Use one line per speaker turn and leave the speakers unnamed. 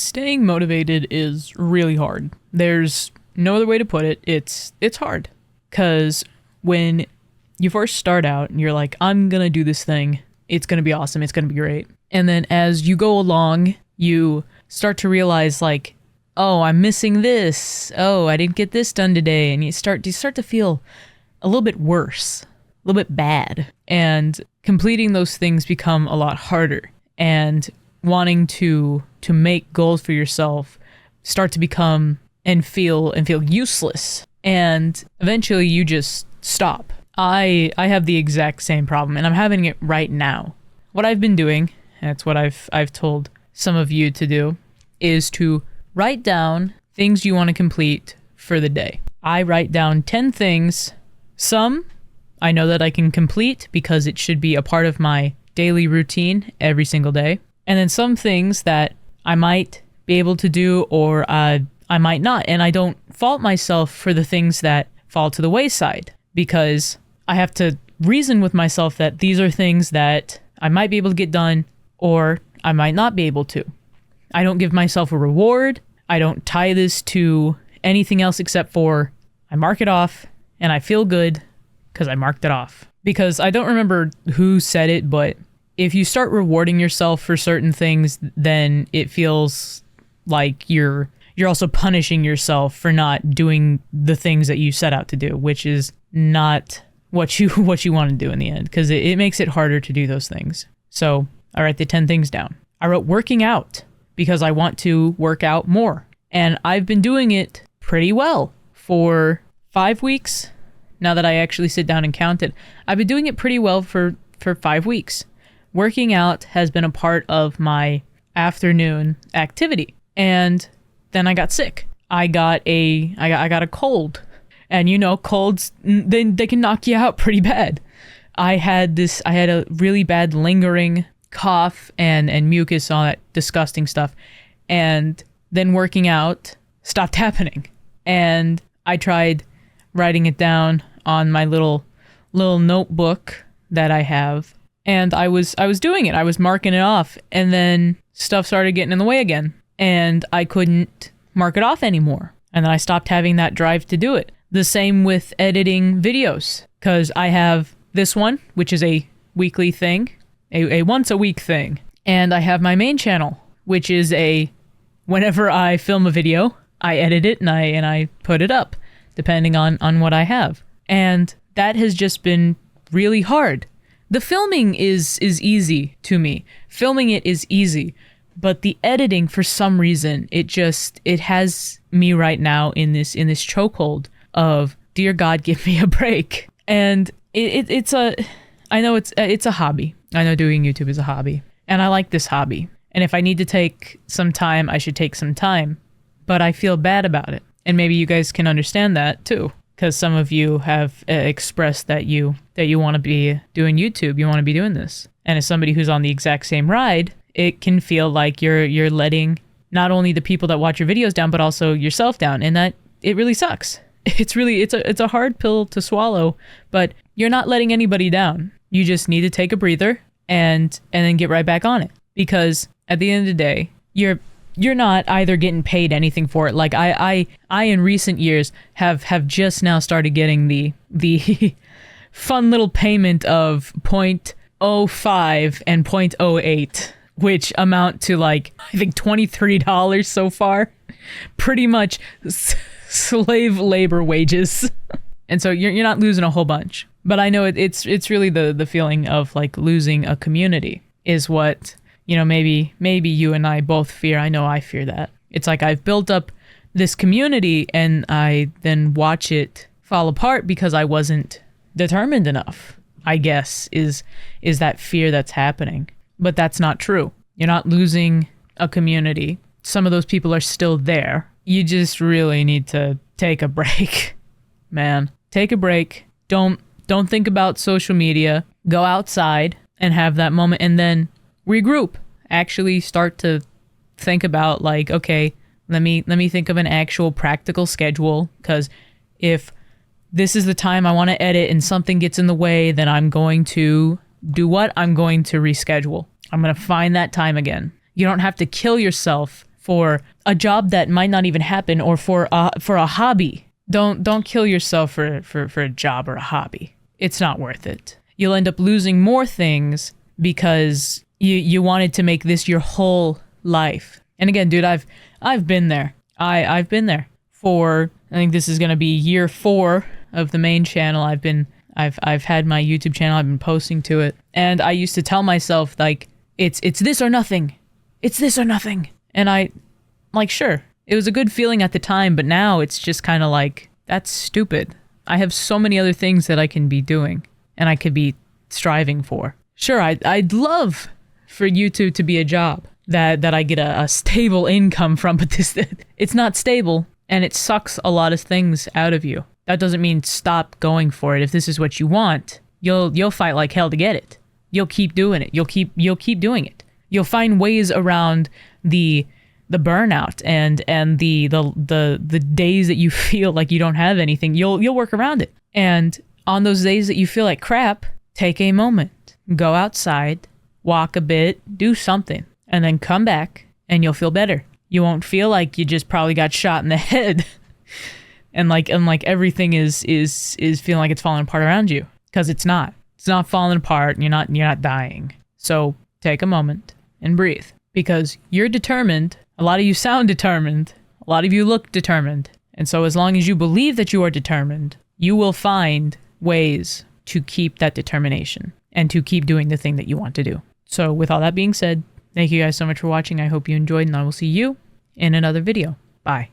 Staying motivated is really hard. There's no other way to put it. It's hard. Cause when you first start out and you're like, I'm gonna do this thing, it's gonna be awesome, it's gonna be great. And then as you go along, you start to realize like, oh, I'm missing this. Oh, I didn't get this done today. And you start to feel a little bit worse, a little bit bad. And completing those things become a lot harder. And wanting to make goals for yourself start to become and feel useless. And eventually you just stop. I have the exact same problem, and I'm having it right now. What I've been doing, and it's what I've told some of you to do, is to write down things you want to complete for the day. I write down 10 things. Some I know that I can complete because it should be a part of my daily routine every single day. And then some things that I might be able to do or I might not. And I don't fault myself for the things that fall to the wayside because I have to reason with myself that these are things that I might be able to get done or I might not be able to. I don't give myself a reward. I don't tie this to anything else except for I mark it off and I feel good because I marked it off. Because I don't remember who said it, but if you start rewarding yourself for certain things, then it feels like you're also punishing yourself for not doing the things that you set out to do, which is not what you want to do in the end, because it makes it harder to do those things. So I write the 10 things down. I wrote working out because I want to work out more. And I've been doing it pretty well for 5 weeks. Now that I actually sit down and count it, I've been doing it pretty well for 5 weeks. Working out has been a part of my afternoon activity. And then I got sick. I got a cold. And you know, colds, they can knock you out pretty bad. I had a really bad lingering cough and mucus, all that disgusting stuff. And then working out stopped happening. And I tried writing it down on my little notebook that I have. And I was doing it. I was marking it off. And then stuff started getting in the way again. And I couldn't mark it off anymore. And then I stopped having that drive to do it. The same with editing videos. Because I have this one, which is a weekly thing. A once a week thing. And I have my main channel, which is whenever I film a video, I edit it and I put it up, depending on what I have. And that has just been really hard. The filming is easy to me. Filming it is easy, but the editing, for some reason, it has me right now in this chokehold of, dear God, give me a break. And I know it's a hobby. I know doing YouTube is a hobby, and I like this hobby. And if I need to take some time, I should take some time, but I feel bad about it. And maybe you guys can understand that too. Because some of you have expressed that you want to be doing YouTube, you want to be doing this. And as somebody who's on the exact same ride, it can feel like you're letting not only the people that watch your videos down, but also yourself down, and that it really sucks. It's a hard pill to swallow, but you're not letting anybody down. You just need to take a breather and then get right back on it. Because at the end of the day, you're not either getting paid anything for it. Like I in recent years have just now started getting the fun little payment of 0.05 and 0.08, which amount to like, I think $23 so far. Pretty much slave labor wages. And so you're not losing a whole bunch. But I know it's really the feeling of like losing a community is what, you know, maybe you and I both fear. I know I fear that. It's like I've built up this community and I then watch it fall apart because I wasn't determined enough, I guess, is that fear that's happening. But that's not true. You're not losing a community. Some of those people are still there. You just really need to take a break, man. Take a break. Don't think about social media. Go outside and have that moment and then regroup. Actually start to think about like, okay, let me think of an actual practical schedule, because if this is the time I want to edit and something gets in the way, then I'm going to do what? I'm going to reschedule. I'm going to find that time again. You don't have to kill yourself for a job that might not even happen, or for a hobby. Don't kill yourself for a job or a hobby. It's not worth it. You'll end up losing more things because you wanted to make this your whole life. And again, dude, I've been there. I've been there. For, I think this is gonna be year 4 of the main channel. I've had my YouTube channel. I've been posting to it, and I used to tell myself like, it's this or nothing. It's this or nothing. And sure, it was a good feeling at the time, but now it's just kind of like, that's stupid. I have so many other things that I can be doing and I could be striving for. Sure, I'd love for YouTube to be a job that I get a stable income from, but it's not stable, and it sucks a lot of things out of you. That doesn't mean stop going for it. If this is what you want, you'll fight like hell to get it. You'll keep doing it. You'll keep doing it. You'll find ways around the burnout and the days that you feel like you don't have anything. You'll work around it. And on those days that you feel like crap, take a moment, go outside, walk a bit, do something, and then come back and you'll feel better. You won't feel like you just probably got shot in the head and like everything is feeling like it's falling apart around you, because it's not. It's not falling apart, and you're not dying. So take a moment and breathe, because you're determined. A lot of you sound determined. A lot of you look determined. And so as long as you believe that you are determined, you will find ways to keep that determination and to keep doing the thing that you want to do. So with all that being said, thank you guys so much for watching. I hope you enjoyed, and I will see you in another video. Bye.